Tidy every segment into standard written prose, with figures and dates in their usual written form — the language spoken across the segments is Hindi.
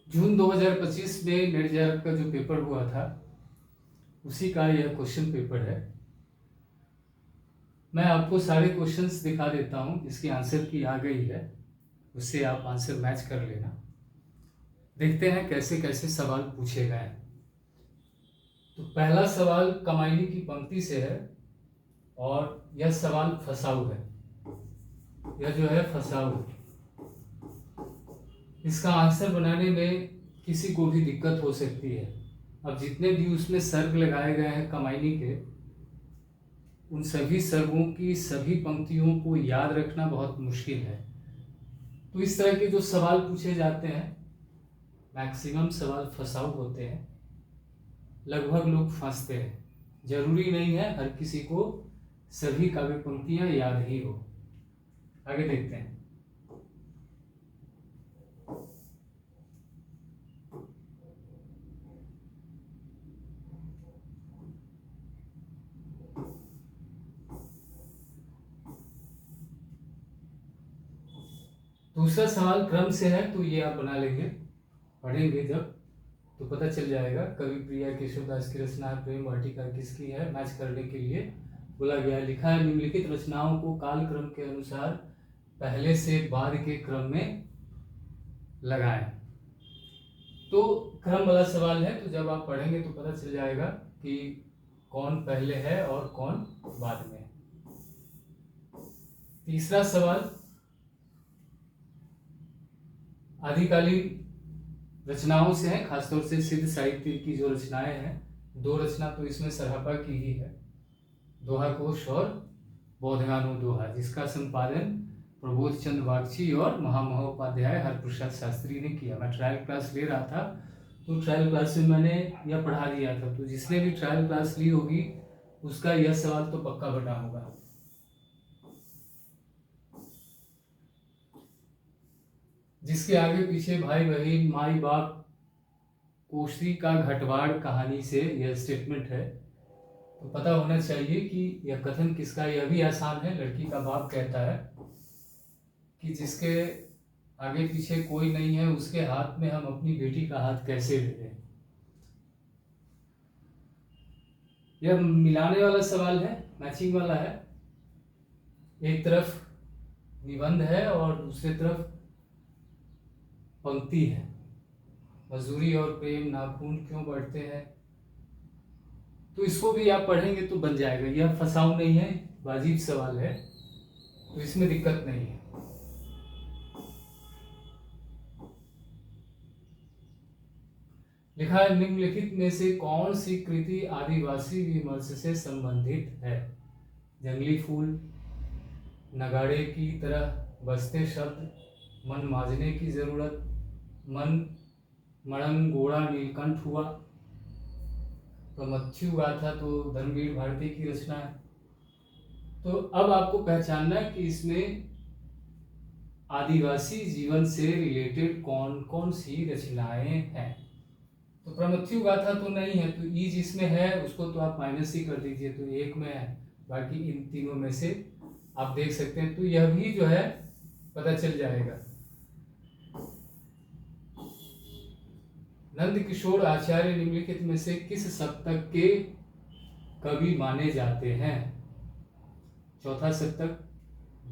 जून 2025 में नेट जेआरएफ का जो पेपर हुआ था उसी का यह क्वेश्चन पेपर है। मैं आपको सारे क्वेश्चंस दिखा देता हूं, इसकी आंसर की आ गई है, उससे आप आंसर मैच कर लेना। देखते हैं कैसे कैसे सवाल पूछे गए हैं। तो पहला सवाल कमाइनी की पंक्ति से है और यह सवाल फसाऊ है। यह जो है फसाऊ, इसका आंसर बनाने में किसी को भी दिक्कत हो सकती है। अब जितने भी उसमें सर्ग लगाए गए हैं कमाइनी के, उन सभी सर्गों की सभी पंक्तियों को याद रखना बहुत मुश्किल है। तो इस तरह के जो सवाल पूछे जाते हैं मैक्सिमम सवाल फसाऊ होते हैं, लगभग लोग फंसते हैं। जरूरी नहीं है हर किसी को सभी काव्य पंक्तियां याद ही हो। आगे देखते हैं। दूसरा सवाल क्रम से है, तो ये आप बना लेंगे, पढ़ेंगे जब तो पता चल जाएगा। कवि प्रिया केशवदास की रचना प्रेम वाटिका किसकी है, मैच करने के लिए बोला गया। लिखा है निम्नलिखित रचनाओं को काल क्रम के अनुसार पहले से बाद के क्रम में लगाएं। तो क्रम वाला सवाल है, तो जब आप पढ़ेंगे तो पता चल जाएगा कि कौन पहले है और कौन बाद में। तीसरा सवाल आदिकालीन रचनाओं से है, खासतौर से सिद्ध साहित्य की जो रचनाएं हैं। दो रचना तो इसमें सरहपा की ही है, दोहा कोश और बोधगानो दोहा, जिसका संपादन प्रबोध चंद्र बागची और महामहोपाध्याय हरप्रसाद शास्त्री ने किया। मैं ट्रायल क्लास ले रहा था, तो ट्रायल क्लास में मैंने यह पढ़ा दिया था, तो जिसने भी ट्रायल क्लास ली होगी उसका यह सवाल तो पक्का बना होगा। जिसके आगे पीछे भाई बहन माई बाप कोश्ती का घटवाड़ कहानी से यह स्टेटमेंट है, तो पता होना चाहिए कि यह कथन किसका। यह भी आसान है। लड़की का बाप कहता है कि जिसके आगे पीछे कोई नहीं है उसके हाथ में हम अपनी बेटी का हाथ कैसे दे दें। यह मिलाने वाला सवाल है, मैचिंग वाला है। एक तरफ निबंध है और दूसरी तरफ पंक्ति है। मजदूरी और प्रेम नाखून क्यों बढ़ते हैं, तो इसको भी आप पढ़ेंगे तो बन जाएगा। यह फसाऊ नहीं है, वाजिब सवाल है, तो इसमें दिक्कत नहीं है। लिखा है निम्नलिखित में से कौन सी कृति आदिवासी विमर्श से संबंधित है। जंगली फूल, नगाड़े की तरह बजते शब्द, मन मांझने की जरूरत, मन मड़ंग गोड़ा नीलकंठ हुआ। तो मच्छू गाथा तो धर्मवीर भारती की रचना है। तो अब आपको पहचानना है कि इसमें आदिवासी जीवन से रिलेटेड कौन कौन सी रचनाएं हैं। तो प्रमथ्यु गाथा तो नहीं है, तो ई जिसमें है उसको तो आप माइनस ही कर दीजिए, तो एक में है। बाकी इन तीनों में से आप देख सकते हैं, तो यह भी जो है पता चल जाएगा। नंद किशोर आचार्य निम्नलिखित में से किस शतक के कवि माने जाते हैं। चौथा शतक,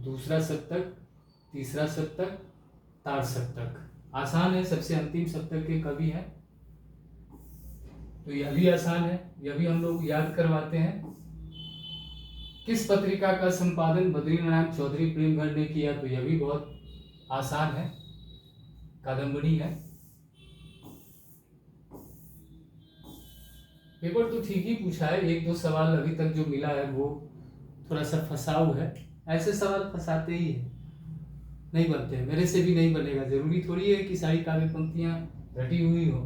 दूसरा शतक, तीसरा शतक, तार शतक। आसान है, सबसे अंतिम शतक के कवि हैं, तो यह भी आसान है, यह भी हम लोग याद करवाते हैं। किस पत्रिका का संपादन बद्रीनारायण चौधरी प्रेमघर ने किया, तो यह भी बहुत आसान है, कादम्बरी है। पेपर तो ठीक ही पूछा है, एक दो सवाल अभी तक जो मिला है वो थोड़ा सा फसाऊ है। ऐसे सवाल फंसाते ही है, नहीं बनते, मेरे से भी नहीं बनेगा। जरूरी थोड़ी है कि सारी काव्य पंक्तियां रटी हुई हो।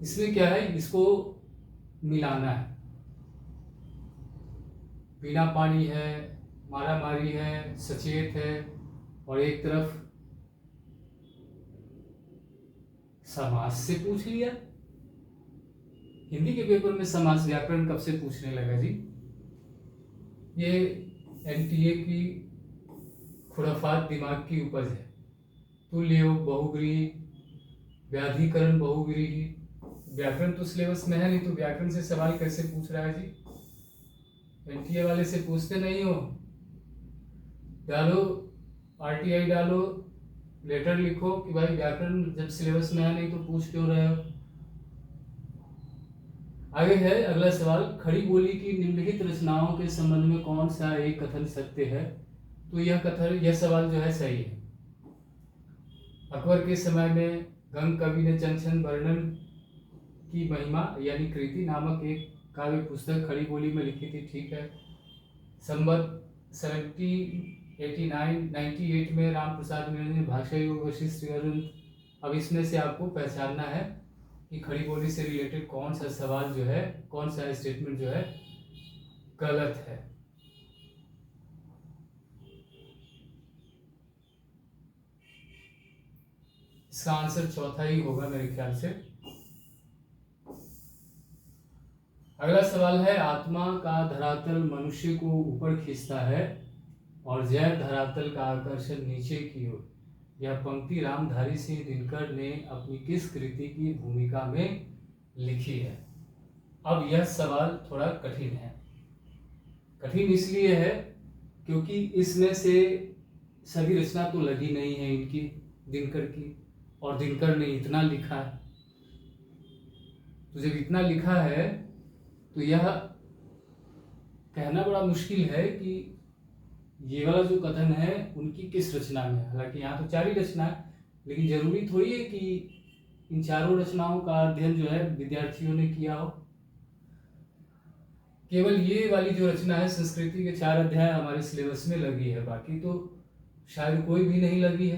इसमें क्या है, इसको मिलाना है। बिना पानी है, मारा मारी है, सचेत है, और एक तरफ समास से पूछ लिया। हिंदी के पेपर में समास व्याकरण कब से पूछने लगा जी? ये एनटीए की खुराफात दिमाग की उपज है। तुल्य, बहुग्री, व्याधिकरण बहुव्रीहि। व्याकरण तो सिलेबस में है नहीं, तो व्याकरण से सवाल कैसे पूछ रहा है जी? एनटीए वाले से पूछते नहीं हो? डालो, आरटीआई डालो, लेटर लिखो कि भाई व्याकरण जब सिलेबस में है नहीं तो पूछ क्यों रहे हो। आगे है अगला सवाल, खड़ी बोली की निम्नलिखित रचनाओं के संबंध में कौन सा एक कथन सत्य है? तो यह सवाल जो है सही है। अकबर के समय में गंग कवि ने चंचल वर्णन की महिमा यानी कृति नामक एक काव्य पुस्तक खड़ी बोली में लिखी थी, ठीक है। संवत 1798 में राम प्रसाद मीणा ने भाषा योग वशिष्ठ ग्रंथ। अब इसमें से आपको पहचानना है कि खड़ी बोली से रिलेटेड कौन सा सवाल जो है, कौन सा स्टेटमेंट जो है गलत है। इसका आंसर चौथा ही होगा मेरे ख्याल से। अगला सवाल है, आत्मा का धरातल मनुष्य को ऊपर खींचता है और जैव धरातल का आकर्षण नीचे की ओर। यह पंक्ति रामधारी सिंह दिनकर ने अपनी किस कृति की भूमिका में लिखी है? अब यह सवाल थोड़ा कठिन है। कठिन इसलिए है क्योंकि इसमें से सभी रचना तो लगी नहीं है इनकी, दिनकर की, और दिनकर ने इतना लिखा है। तो जब इतना लिखा है तो यह कहना बड़ा मुश्किल है कि ये वाला जो कथन है उनकी किस रचना में। हालांकि यहाँ तो 4 ही रचना है, लेकिन जरूरी थोड़ी है कि इन चारों रचनाओं का अध्ययन जो है विद्यार्थियों ने किया हो। केवल ये वाली जो रचना है संस्कृति के 4 अध्याय हमारे सिलेबस में लगी है, बाकी तो शायद कोई भी नहीं लगी है।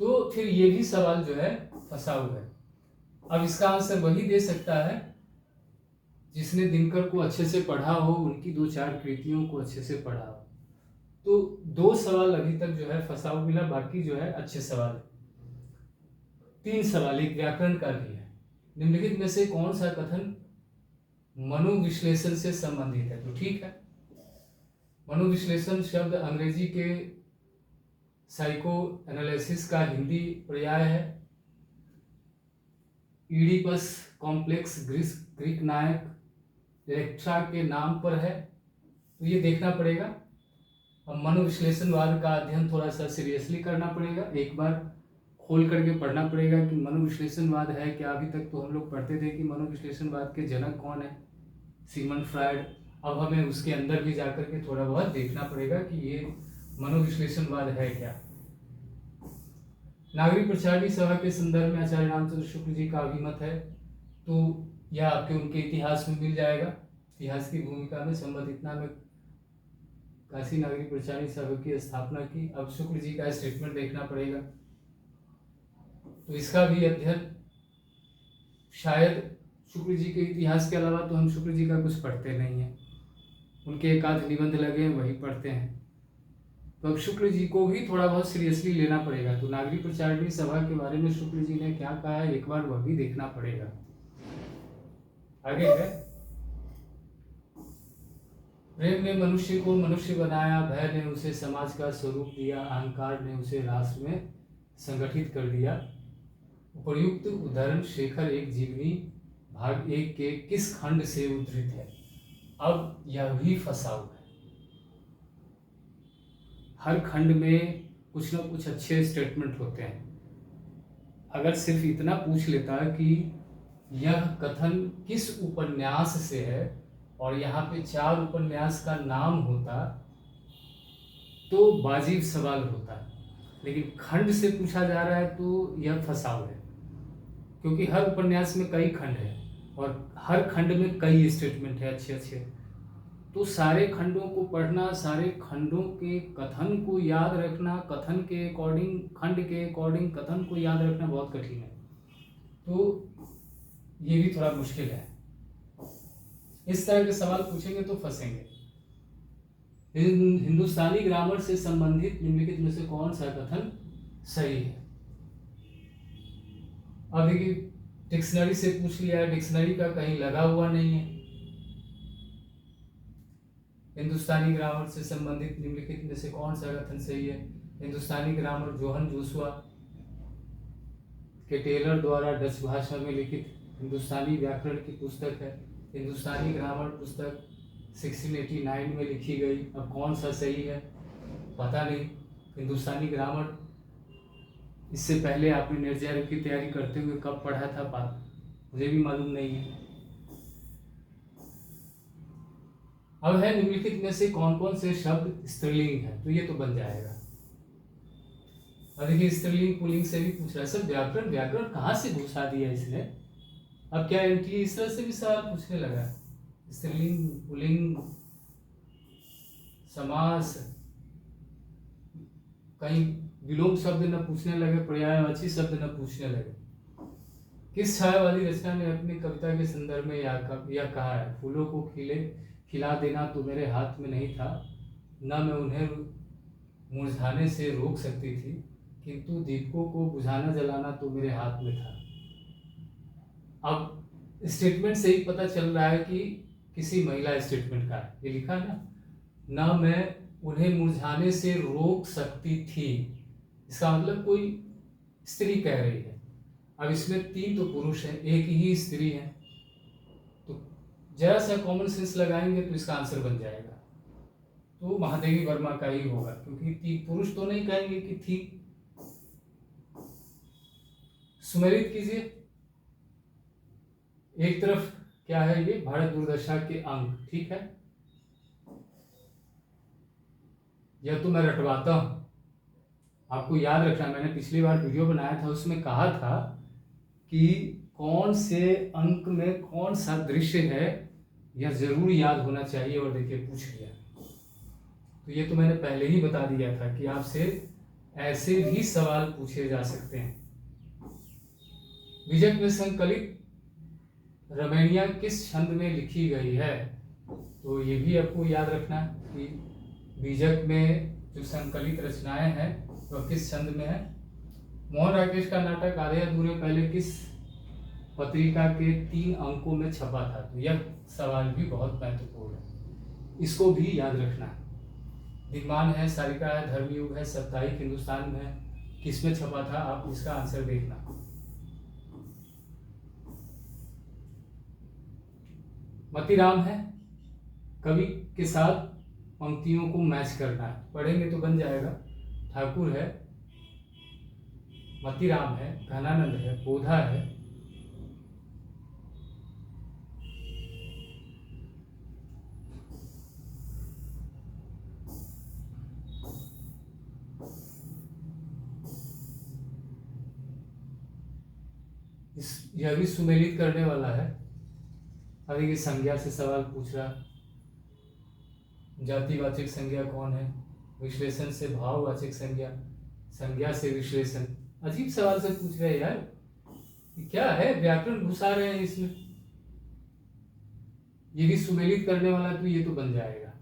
तो फिर ये भी सवाल जो है फंसाऊ है। अब इसका आंसर वही दे सकता है जिसने दिनकर को अच्छे से पढ़ा हो, उनकी 2-4 कृतियों को अच्छे से पढ़ा हो। तो 2 सवाल अभी तक जो है फंसाऊ मिला, बाकी जो है अच्छे सवाल। 3 सवाल, एक व्याकरण का भी है। निम्नलिखित में से कौन सा कथन मनोविश्लेषण से संबंधित है? तो ठीक है, मनोविश्लेषण शब्द अंग्रेजी के साइको एनालिसिस का हिंदी पर्याय है। ईडिपस कॉम्प्लेक्स ग्रीक नायक इलेक्ट्रा के नाम पर है, तो ये देखना पड़ेगा। अब मनोविश्लेषणवाद का अध्ययन थोड़ा सा सीरियसली करना पड़ेगा, एक बार खोल करके पढ़ना पड़ेगा कि मनोविश्लेषणवाद है क्या। अभी तक तो हम लोग पढ़ते थे कि मनोविश्लेषणवाद के जनक कौन है, सिगमंड फ्रायड। अब हमें उसके अंदर भी जाकर के थोड़ा बहुत देखना पड़ेगा कि ये मनोविश्लेषणवाद है क्या। नागरिक प्रचारणी सभा के संदर्भ में आचार्य रामचंद्र शुक्ल जी का अभिमत है, तो यह आपके उनके इतिहास में मिल जाएगा। इतिहास की भूमिका में संबंध इतना में काशी नागरिक प्रचारणी सभा की स्थापना की। अब शुक्ल जी का स्टेटमेंट देखना पड़ेगा, तो इसका भी अध्ययन शायद शुक्ल जी के इतिहास के अलावा तो हम शुक्ल जी का कुछ पढ़ते नहीं हैं, उनके एक आध निबंध लगे हैं वही पढ़ते हैं। तो अब शुक्ल जी को भी थोड़ा बहुत सीरियसली लेना पड़ेगा। तो नागरिक प्रचारणी सभा के बारे में शुक्ल जी ने क्या कहा है, एक बार वह भी देखना पड़ेगा। आगे है, प्रेम ने मनुष्य को मनुष्य बनाया, भय ने उसे समाज का स्वरूप दिया, अहंकार ने उसे राष्ट्र में संगठित कर दिया। उपर्युक्त उदाहरण शेखर एक जीवनी भाग 1 के किस खंड से उद्धृत है? अब यह भी फंसाऊ है। हर खंड में कुछ न कुछ अच्छे स्टेटमेंट होते हैं। अगर सिर्फ इतना पूछ लेता कि यह कथन किस उपन्यास से है और यहाँ पे 4 उपन्यास का नाम होता तो वाजिब सवाल होता, लेकिन खंड से पूछा जा रहा है तो यह फंसाव है, क्योंकि हर उपन्यास में कई खंड है और हर खंड में कई स्टेटमेंट है अच्छे अच्छे। तो सारे खंडों को पढ़ना, सारे खंडों के कथन को याद रखना, कथन के अकॉर्डिंग खंड के अकॉर्डिंग कथन को याद रखना बहुत कठिन है। तो ये भी थोड़ा मुश्किल है। इस तरह के सवाल पूछेंगे तो फंसेंगे। हिंदुस्तानी ग्रामर से संबंधित निम्नलिखित में से कौन सा कथन सही है? अब देखिए, डिक्शनरी से पूछ लिया है, डिक्शनरी का कहीं लगा हुआ नहीं है। हिंदुस्तानी ग्रामर से संबंधित निम्नलिखित में से कौन सा कथन सही है? हिंदुस्तानी ग्रामर जोहन जोशुआ के टेलर द्वारा डच भाषा में लिखित हिंदुस्तानी व्याकरण की पुस्तक है। हिंदुस्तानी ग्रामर पुस्तक 1689 में लिखी गई। अब कौन सा सही है पता नहीं। हिंदुस्तानी ग्रामर इससे पहले आपने निर्जय की तैयारी करते हुए कब पढ़ा था बात मुझे भी मालूम नहीं है। अब है निम्नलिखित में से कौन कौन से शब्द स्त्रीलिंग है, तो ये तो बन जाएगा। अब देखिए स्त्रीलिंग पुल्लिंग से भी पूछ रहा है। सब व्याकरण व्याकरण कहाँ से घुसा दिया इसने। अब क्या एनटीए इस तरह से भी सवाल पूछने लगा। स्त्रीलिंग पुल्लिंग समास, कहीं विलोम शब्द न पूछने लगे, पर्यायवाची शब्द न पूछने लगे। किस छायावादी रचना ने अपनी कविता के संदर्भ में यह कहा है, फूलों को खिला देना तो मेरे हाथ में नहीं था, न मैं उन्हें मुरझाने से रोक सकती थी, किंतु दीपकों को बुझाना जलाना तो मेरे हाथ में था। अब स्टेटमेंट से ही पता चल रहा है कि किसी महिला स्टेटमेंट का ये लिखा है ना, न मैं उन्हें मुरझाने से रोक सकती थी, इसका मतलब कोई स्त्री कह रही है। अब इसमें 3 तो पुरुष है, एक ही स्त्री है, तो जरा सा कॉमन सेंस लगाएंगे तो इसका आंसर बन जाएगा। तो महादेवी वर्मा का ही होगा, क्योंकि 3 पुरुष तो नहीं कहेंगे कि थी। सुमेलित कीजिए। एक तरफ क्या है, ये भारत दुर्दशा के अंक, ठीक है, यह तो मैं रटवाता हूं, आपको याद रखना। मैंने पिछली बार वीडियो बनाया था, उसमें कहा था कि कौन से अंक में कौन सा दृश्य है यह जरूर याद होना चाहिए, और देखिए पूछ लिया। तो ये तो मैंने पहले ही बता दिया था कि आपसे ऐसे भी सवाल पूछे जा सकते हैं। बीजक में संकलित रमैनिया किस छंद में लिखी गई है, तो ये भी आपको याद रखना कि बीजक में जो संकलित रचनाएं हैं वह किस छंद में है। मोहन राकेश का नाटक आधे अधूरे पहले किस पत्रिका के 3 अंकों में छपा था, तो यह सवाल भी बहुत महत्वपूर्ण है, इसको भी याद रखना। दिनमान है, सारिका है, धर्मयुग है, साप्ताहिक हिंदुस्तान में है, किसमें छपा था, आप इसका आंसर देखना। मतीराम है, कवि के साथ पंक्तियों को मैच करना है, पढ़ेंगे तो बन जाएगा। ठाकुर है, मतीराम है, घनानंद है, बोधा है, यह भी सुमेलित करने वाला है। अभी ये संज्ञा से सवाल पूछ रहा, जातिवाचक संज्ञा कौन है, विश्लेषण से भाववाचक संज्ञा, संज्ञा से विश्लेषण। अजीब सवाल से पूछ रहे हैं यार, क्या है, व्याकरण घुसा रहे हैं इसमें। ये भी सुमेलित करने वाला, तो ये तो बन जाएगा।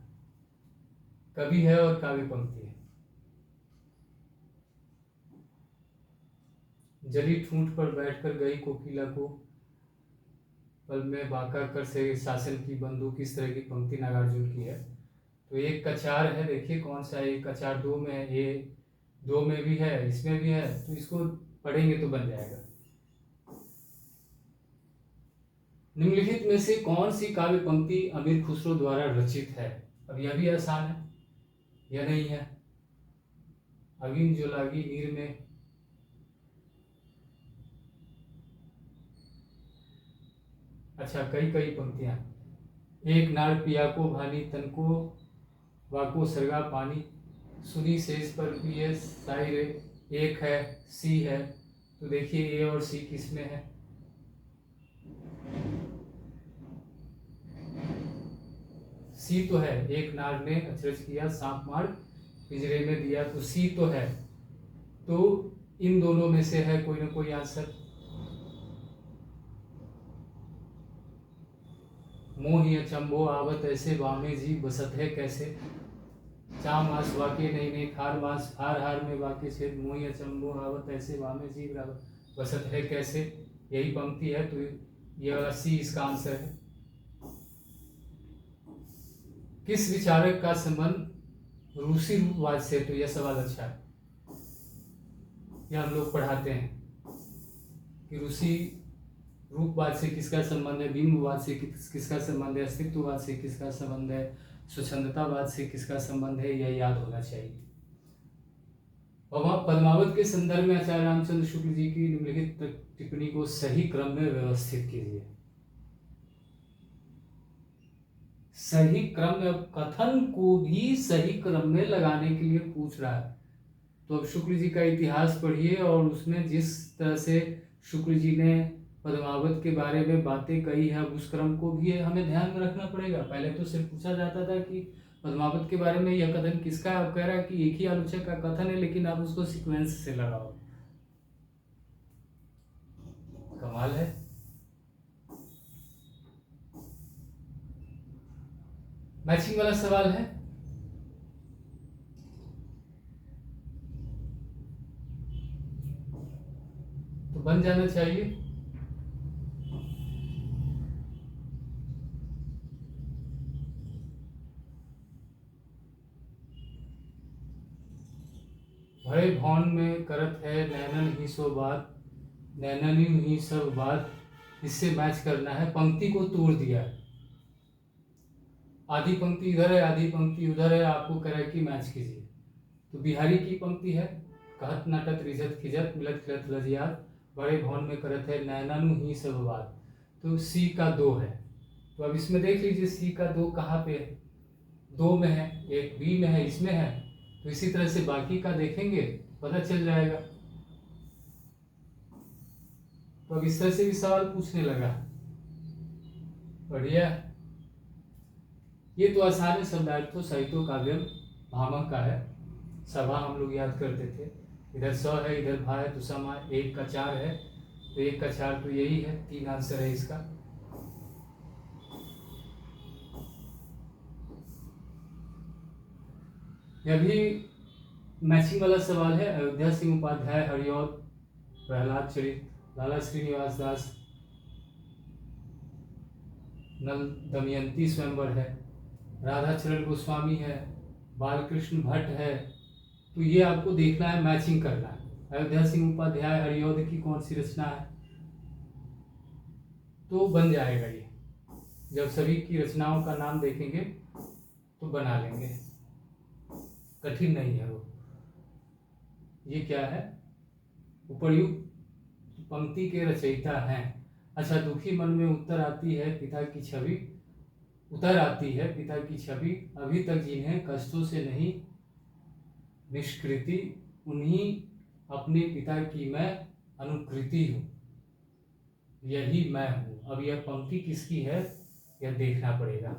कवि है और काव्य पंक्ति है। जली ठूंठ पर बैठकर गई कोकिला को पल में बांका कर से शासन की बंदूक, इस तरह की पंक्ति नागार्जुन की है। तो एक कचार है, देखिए कौन सा है, एक कचार 2 में है, ये 2 में भी है, इसमें भी है, तो इसको पढ़ेंगे तो बन जाएगा। निम्नलिखित में से कौन सी काव्य पंक्ति अमीर खुसरो द्वारा रचित है। अब यह भी आसान है, यह नहीं है। अगिन जो लागी नीर में, अच्छा कई पंक्तियां। एक नाड़ पिया को भानी तन को वाको सरगा पानी, सुनी सेज पर पिए साई रे, एक है, सी है, तो देखिए ए और सी किस में है। सी तो है, एक नाड़ ने अचरज किया, सांप मार पिंजरे में दिया, तो सी तो है। तो इन दोनों में से है कोई ना कोई आंसर। मोहि अचंभो आवत ऐसे वामे जी बसत है कैसे, चाम मास वाके नहीं नहीं खार मास हार हार में वाके छेद, मोहि अचंभो आवत ऐसे वामे जी बसत है कैसे, यही पंक्ति है, तो यह वाला सी इसका आंसर है। किस विचारक का संबंध रूसी रूपवाद से, तो यह सवाल अच्छा है, यह हम लोग पढ़ाते हैं। फिर उसी रूपवाद से किसका संबंध है, बिंबवाद से किसका संबंध है, अस्तित्ववाद से किसका संबंध है, स्वच्छंदतावाद से किसका संबंध है, यह याद होना चाहिए। पद्मावत के संदर्भ में आचार्य रामचंद्र शुक्ल जी की निम्नलिखित टिप्पणी को सही क्रम में व्यवस्थित कीजिए। सही क्रम में, कथन को भी सही क्रम में लगाने के लिए पूछ रहा है। तो अब शुक्ल जी का इतिहास पढ़िए और उसमें जिस तरह से शुक्ल जी ने पद्मावत के बारे में बातें कही है, उस क्रम को भी हमें ध्यान में रखना पड़ेगा। पहले तो सिर्फ पूछा जाता था कि पद्मावत के बारे में यह कथन किसका है, आप कह रहा है कि एक ही आलोचक का कथन है, लेकिन आप उसको सीक्वेंस से लगाओ। कमाल है। मैचिंग वाला सवाल है। तो बन जाना चाहिए। भय भौन में करत है नैनन ही सो बात, नैननी ही सब बात, इससे मैच करना है। पंक्ति को तोड़ दिया है, आधी पंक्ति इधर है, आधी पंक्ति उधर है, आपको कह रहा है कि मैच कीजिए। तो बिहारी की पंक्ति है, कहत नाटत रिझत खिजत मिलत खिलत लजियात, बड़े भवन में करत है नैननु ही सब बात। तो सी का 2 है। तो अब इसमें देख लीजिए सी का 2 कहाँ पे है, 2 में है, एक बी में है, इसमें है। तो इसी तरह से बाकी का देखेंगे पता चल जाएगा। तो अब इस तरह से भी सवाल पूछने लगा। बढ़िया। ये तो आसान है, शब्दार्थों साहित्य काव्यम भामह का है। सभा हम लोग याद करते थे। इधर स है, इधर भा है, तो समा 1 का 4 है, तो 1 का 4 तो यही है, 3 आंसर है इसका। यह भी मैचिंग वाला सवाल है। अयोध्या सिंह उपाध्याय हरिऔध, प्रहलाद चरित, लाला श्रीनिवास दास, नल दमयंती स्वयंवर है, राधाचरण गोस्वामी है, बालकृष्ण भट्ट है। तो ये आपको देखना है, मैचिंग करना है। अयोध्या सिंह उपाध्याय हरिऔध की कौन सी रचना है, तो बन जाएगा ये। जब सभी की रचनाओं का नाम देखेंगे तो बना लेंगे, कठिन नहीं है वो। ये क्या है, उपर्युक्त पंक्ति के रचयिता हैं। अच्छा, दुखी मन में उतर आती है पिता की छवि, उतर आती है पिता की छवि, अभी तक जिन्हें कष्टों से नहीं निष्कृति, उन्हीं अपने पिता की मैं अनुकृति हूँ, यही मैं हूँ। अब यह पंक्ति किसकी है यह देखना पड़ेगा,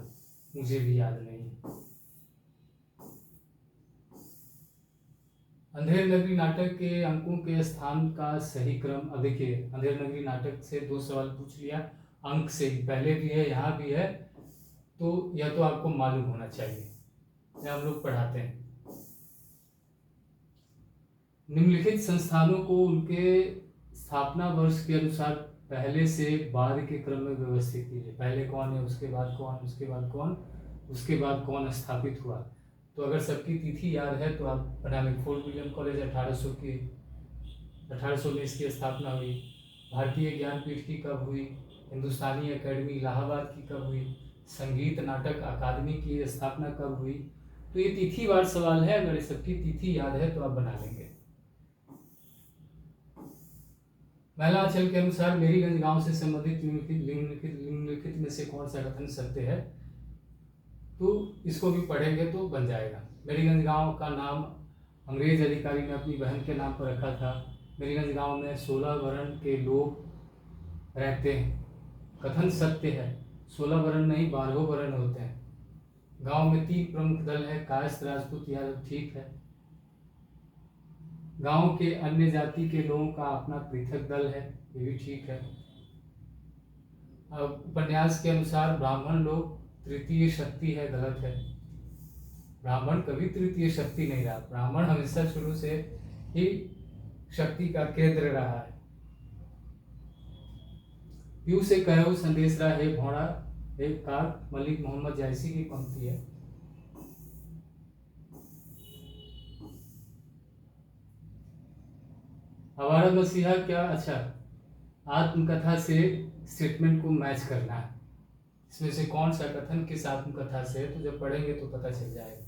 मुझे भी याद नहीं। अंधेर नगरी नाटक के अंकों के स्थान का सही क्रम। अब देखिए, अंधेर नगरी नाटक से 2 सवाल पूछ लिया, अंक से ही पहले भी है, यहाँ भी है, तो यह तो आपको मालूम होना चाहिए, यह हम लोग पढ़ाते हैं। निम्नलिखित संस्थानों को उनके स्थापना वर्ष के अनुसार पहले से बाद के क्रम में व्यवस्थित कीजिए। पहले कौन है, उसके बाद कौन, उसके बाद कौन, उसके बाद कौन स्थापित हुआ। तो अगर सबकी तिथि याद है तो आप बना लें। फोर्ट विलियम कॉलेज 1800 में इसकी स्थापना हुई। भारतीय ज्ञानपीठ की कब हुई, हिंदुस्तानी एकेडमी इलाहाबाद की कब हुई, संगीत नाटक अकादमी की स्थापना कब हुई। तो ये तिथिवार सवाल है, अगर सबकी तिथि याद है तो आप बना लेंगे। महिलांचल के अनुसार मेरीगंज गांव से संबंधित निम्नलिखित में से कौन सा कथन सत्य है, तो इसको भी पढ़ेंगे तो बन जाएगा। मेरीगंज गांव का नाम अंग्रेज अधिकारी ने अपनी बहन के नाम पर रखा था। मेरीगंज गांव में 16 वर्ण के लोग रहते हैं, कथन सत्य है। 16 वर्ण नहीं, 12 वर्ण होते हैं। गांव में 3 प्रमुख दल है, कायस्थ, राजपूत, यादव, ठीक है। गांव के अन्य जाति के लोगों का अपना पृथक दल है, ये भी ठीक है। अब उपन्यास के अनुसार ब्राह्मण लोग तृतीय शक्ति है, गलत है। ब्राह्मण कभी तृतीय शक्ति नहीं रहा, ब्राह्मण हमेशा शुरू से ही शक्ति का केंद्र रहा है। पीयू से कहो संदेश रहा है भोड़ा, एक काक, मलिक मोहम्मद जायसी की पंक्ति है। हमारा मसीहा क्या, अच्छा आत्मकथा से स्टेटमेंट को मैच करना है। इसमें से कौन सा कथन किस आत्मकथा से है, तो जब पढ़ेंगे तो पता चल जाएगा।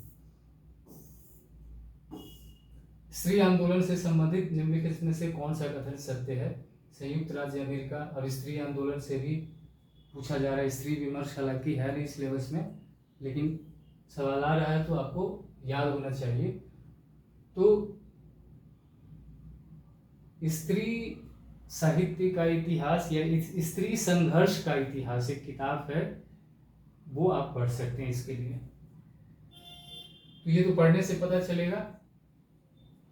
स्त्री आंदोलन से संबंधित निम्नलिखित में से कौन सा कथन सत्य है? संयुक्त राज्य अमेरिका। अब स्त्री आंदोलन से भी पूछा जा रहा है। स्त्री विमर्श हालांकि है नहीं सिलेबस में, लेकिन सवाल आ रहा है तो आपको याद होना चाहिए। तो स्त्री साहित्य का इतिहास या स्त्री संघर्ष का इतिहास एक किताब है, वो आप पढ़ सकते हैं इसके लिए। तो ये तो पढ़ने से पता चलेगा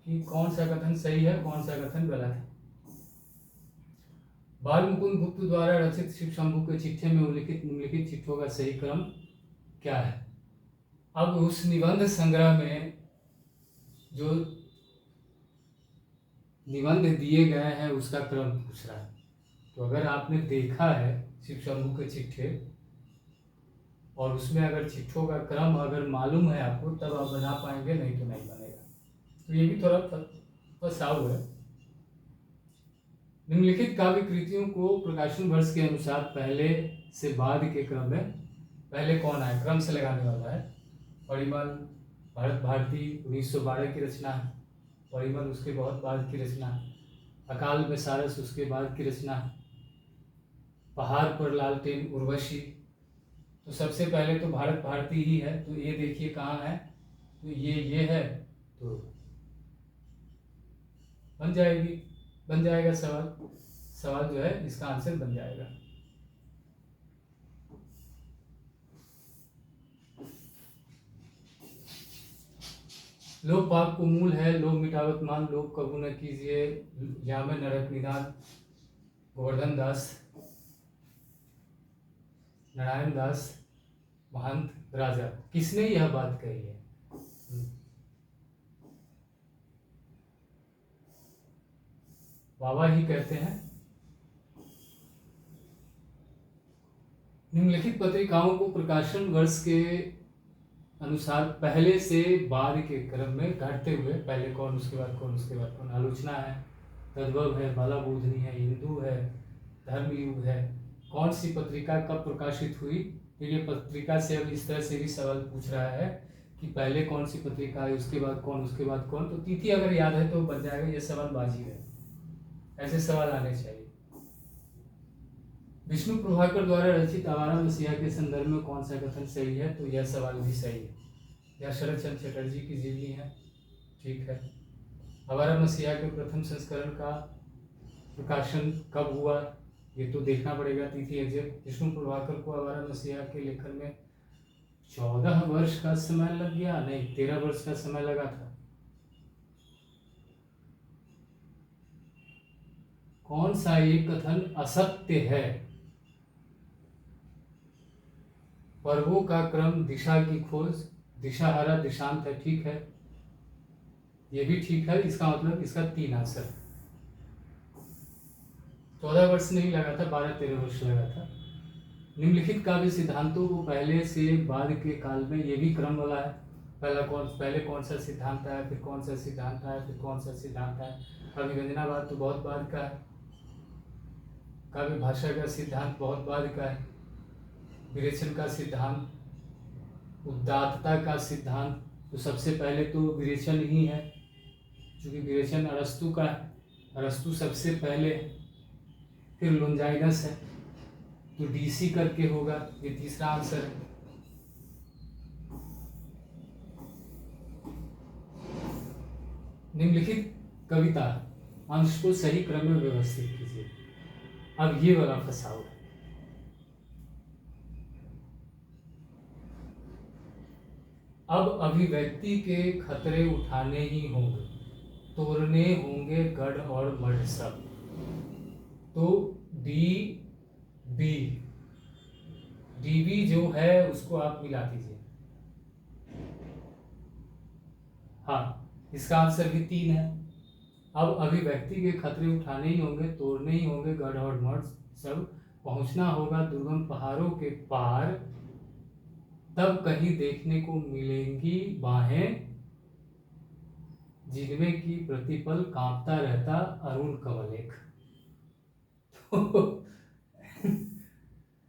कि कौन सा कथन सही है, कौन सा कथन गलत है। बाल मुकुंद गुप्त द्वारा रचित शिव शंभू के चिट्ठे में उल्लिखित निम्नलिखित चिट्ठों का सही क्रम क्या है? अब उस निबंध संग्रह में जो निबंध दिए गए हैं उसका क्रम पूछ रहा है। तो अगर आपने देखा है शिव शंभू के चिट्ठे और उसमें अगर चिट्ठों का क्रम अगर मालूम है आपको, तब आप बना पाएंगे, नहीं तो नहीं बनेगा। तो ये भी थोड़ा फसाव है। निम्नलिखित काव्य कृतियों को प्रकाशन वर्ष के अनुसार पहले से बाद के क्रम में पहले कौन आए, क्रम से लगाने वाला है। परिमल भारत भारती 1912 की रचना है। परिमल उसके बहुत बाद की रचना है। अकाल में सारस उसके बाद की रचना है। पहाड़ पर लालटेन उर्वशी, तो सबसे पहले तो भारत भारती ही है। तो ये देखिए कहाँ है, तो ये है, तो बन जाएगा सवाल जो है इसका आंसर बन जाएगा। लोक पाप को मूल है, लोक मिटावत मान, लोक कबू न कीजिए, या में नरक निदान। गोवर्धन दास, नारायण दास, महंत राजा। किसने यह बात कही है? बाबा ही कहते हैं। निम्नलिखित पत्रिकाओं को प्रकाशन वर्ष के अनुसार पहले से बाद के क्रम में घटते हुए, पहले कौन उसके बाद कौन उसके बाद कौन। आलोचना है, तद्भव है, बाला बोधनी है, हिंदू है, धर्मयुग है। कौन सी पत्रिका कब प्रकाशित हुई? तो ये पत्रिका से अब इस तरह से भी सवाल पूछ रहा है कि पहले कौन सी पत्रिका है, उसके बाद कौन, उसके बाद कौन। तो तिथि अगर याद है तो बन जाएगा। ये सवाल बाजी है, ऐसे सवाल आने चाहिए। विष्णु प्रभाकर द्वारा रचित आवारा मसीहा के संदर्भ में कौन सा कथन सही है? तो यह सवाल भी सही है। यह शरद चंद्र चटर्जी की जीवनी है, ठीक है। आवारा मसीहा के प्रथम संस्करण का प्रकाशन कब हुआ, ये तो देखना पड़ेगा तिथि एग्जैक्ट। विष्णु प्रभाकर को आवारा मसीहा के लेखन में 14 वर्ष का समय लग गया, नहीं 13 वर्ष का समय लगा था। कौन सा ये कथन असत्य है? पर्वों का क्रम, दिशा की खोज, दिशाहारा दिशांत है, ठीक है, ये भी ठीक है। इसका मतलब इसका 3 आंसर। 14 वर्ष नहीं लगा था, 12-13 वर्ष लगा था। निम्नलिखित काव्य सिद्धांतों को पहले से बाद के काल में, ये भी क्रम वाला है। पहले कौन सा सिद्धांत आया, फिर कौन सा सिद्धांत आया, फिर कौन सा सिद्धांत आया। अभिव्यंजनावाद तो बहुत बाद का है। काव्य भाषा का सिद्धांत बहुत बाद का है। विरेचन का सिद्धांत, उदात्तता का सिद्धांत, तो सबसे पहले तो विरेचन ही है, क्योंकि विरेचन अरस्तु का है। अरस्तु सबसे पहले, फिर लोंजाइनस है, तो डीसी करके होगा, ये तीसरा आंसर है। निम्नलिखित कविता अंश को सही क्रम में व्यवस्थित कीजिए। अब ये वाला फंसाव है। अब अभिव्यक्ति के खतरे उठाने ही होंगे, तोड़ने होंगे गढ़ और मढ़ सब। तो डीबी जो है उसको आप मिला दीजिए। हाँ, इसका आंसर भी 3 है। अब अभिव्यक्ति के खतरे उठाने ही होंगे, तोड़ने ही होंगे गढ़ और मढ़ सब। पहुंचना होगा दुर्गम पहाड़ों के पार, तब कहीं देखने को मिलेंगी बाहें, जिनमें की प्रतिपल कांपता रहता अरुण कमलेख।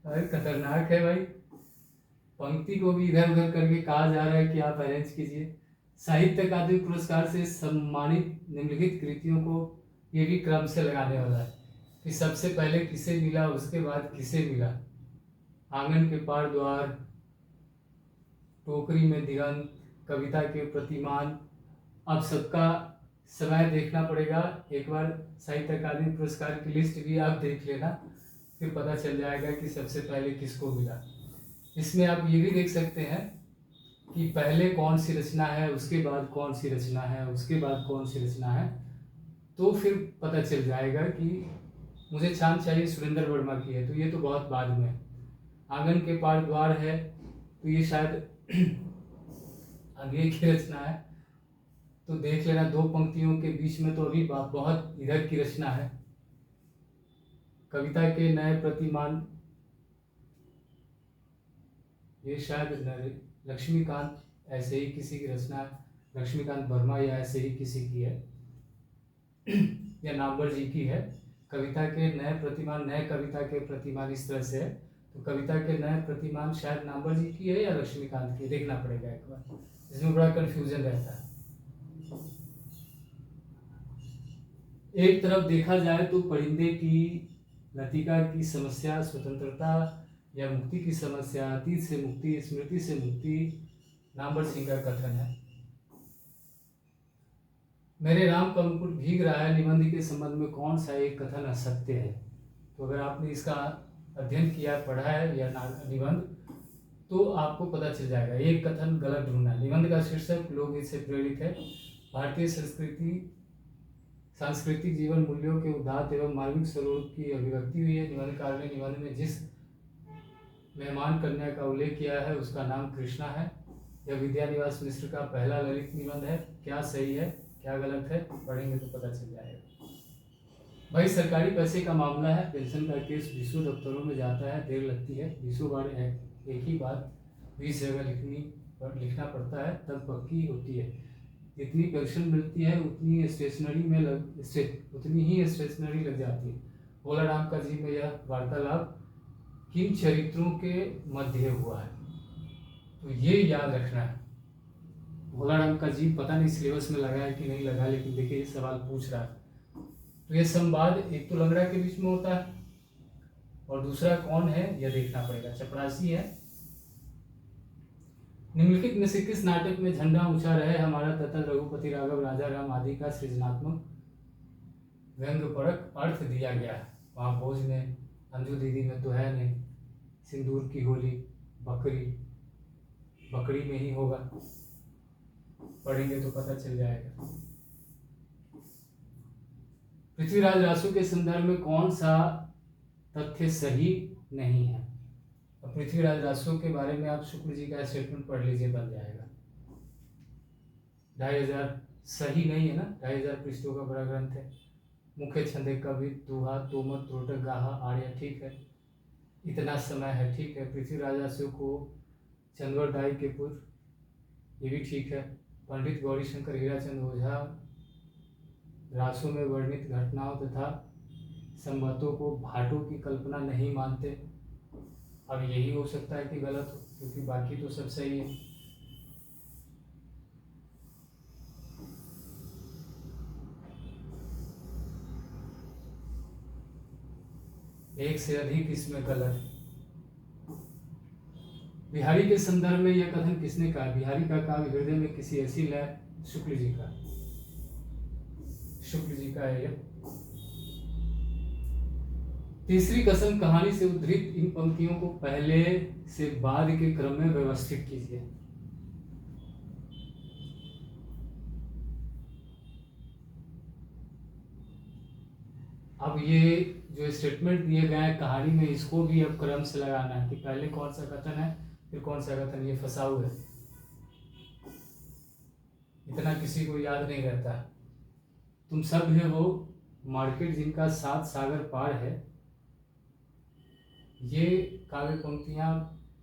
अरे खतरनाक है भाई। पंक्ति को भी इधर उधर करके कहा जा रहा है कि आप अरेंज कीजिए। साहित्य अकादमी पुरस्कार से सम्मानित निम्नलिखित कृतियों को ये भी क्रम से लगाने वाला है कि सबसे पहले किसे मिला, उसके बाद किसे मिला। आंगन के पार द्वार, टोकरी में दिगंत, कविता के प्रतिमान। अब सबका समय देखना पड़ेगा। एक बार साहित्य अकादमी पुरस्कार की लिस्ट भी आप देख लेना, फिर पता चल जाएगा कि सबसे पहले किसको मिला। इसमें आप ये भी देख सकते हैं कि पहले कौन सी रचना है, उसके बाद कौन सी रचना है, उसके बाद कौन सी रचना है, तो फिर पता चल जाएगा कि मुझे चांद चाहिए सुरेंद्र वर्मा की है, तो ये तो बहुत बाद में है। आंगन के पार द्वार है, तो ये शायद आगे की रचना है, तो देख लेना। दो पंक्तियों के बीच में तो अभी बहुत इधर की रचना है। कविता के नए प्रतिमान, ये शायद लक्ष्मीकांत ऐसे ही किसी की रचना है, लक्ष्मीकांत वर्मा या ऐसे ही किसी की है या नामवर जी की है। कविता के नए प्रतिमान, नए कविता के प्रतिमान इस तरह से है, तो कविता के नए प्रतिमान शायद नामवर जी की है या लक्ष्मीकांत की, देखना पड़ेगा एक बार, इसमें बड़ा कंफ्यूजन रहता है। एक तरफ देखा जाए तो परिंदे की, लतिका की समस्या, स्वतंत्रता या मुक्ति की समस्या, अतीत से मुक्ति, स्मृति से मुक्ति, नामवर सिंह का कथन है। मेरे राम का मुकुट भीग रहा है निबंध के संबंध में कौन सा एक कथन असत्य है। तो अगर आपने इसका अध्ययन किया, पढ़ा है या निबंध, तो आपको पता चल जाएगा। एक कथन गलत ढूंढना। निबंध का शीर्षक लोकगीत से प्रेरित है। भारतीय सांस्कृतिक जीवन मूल्यों के उदात्त एवं मार्मिक स्वरूप की अभिव्यक्ति हुई है। निबंधकार ने निबंध में जिस मेहमान कन्या का उल्लेख किया है उसका नाम कृष्णा है। यह विद्यानिवास मिश्र का पहला ललित निबंध है। क्या सही है, क्या गलत है, पढ़ेंगे तो पता चल जाएगा। भाई सरकारी पैसे का मामला है। पेंशन का केस 20 दफ्तरों में जाता है, देर लगती है। 20 बार एक ही बात 20 जगह लिखना पड़ता है, तब पक्की होती है। जितनी पेंशन मिलती है उतनी ही स्टेशनरी लग जाती है। भोला राम का जी में यह वार्तालाप किन चरित्रों के मध्य हुआ है, तो ये याद रखना है। भोला राम का जी पता नहीं सिलेबस में लगा है कि नहीं लगा, लेकिन देखिए ये सवाल पूछ रहा है। तो ये संवाद एक तो लंगड़ा के बीच में होता है और दूसरा कौन है यह देखना पड़ेगा। चपरासी है। निम्नलिखित में से किस नाटक में झंडा ऊंचा रहे हमारा तथा रघुपति राघव राजा राम आदि का सृजनात्मक व्यंग्यपरक अर्थ दिया गया है। वहाँ भोज में, अंजू दीदी में तो है नहीं, सिंदूर की होली, बकरी में ही होगा, पढ़ेंगे तो पता चल जाएगा। पृथ्वीराज रासो के संदर्भ में कौन सा तथ्य सही नहीं है। पृथ्वीराज रासो के बारे में आप शुक्ल जी का स्टेटमेंट पढ़ लीजिए, बन जाएगा। 2500 सही नहीं है ना, 2500 पृष्ठों का बड़ा ग्रंथ है। मुख्य छंद कवि, दोहा, तोमर, त्रोटक, गाहा, आर्य, ठीक है। इतना समय है, ठीक है। पृथ्वीराज रासो को चंद्रवर दाई के पुत्र, ये भी ठीक है। पंडित गौरी शंकर हीराचंद ओझा रासो में वर्णित घटनाओं तथा संबंधों को भाटों की कल्पना नहीं मानते। अब यही हो सकता है कि गलत हो, क्योंकि बाकी तो सब सही है। एक से अधिक इसमें गलत है। बिहारी के संदर्भ में यह कथन किसने कहा। बिहारी का काव्य हृदय में किसी ऐसी लय, शुक्ल जी का है यह। तीसरी कसम कहानी से उद्धृत इन पंक्तियों को पहले से बाद के क्रम में व्यवस्थित कीजिए। अब ये जो स्टेटमेंट दिए गए हैं कहानी में, इसको भी अब क्रम से लगाना है कि पहले कौन सा कथन है फिर कौन सा कथन। ये फसाऊ है, इतना किसी को याद नहीं रहता। तुम सब है वो मार्केट जिनका 7 सागर पार है। ये काव्य पंक्तियां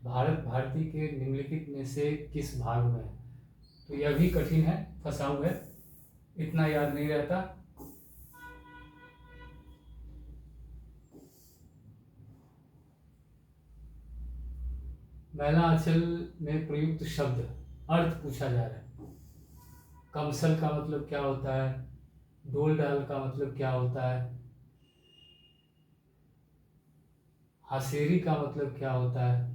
भारत भारती के निम्नलिखित में से किस भाग में है। तो यह भी कठिन है, फसाऊ है, इतना याद नहीं रहता। मैलांचल में प्रयुक्त शब्द अर्थ पूछा जा रहा है। कमसल का मतलब क्या होता है, डोल डाल का मतलब क्या होता है, हसेरी का मतलब क्या होता है,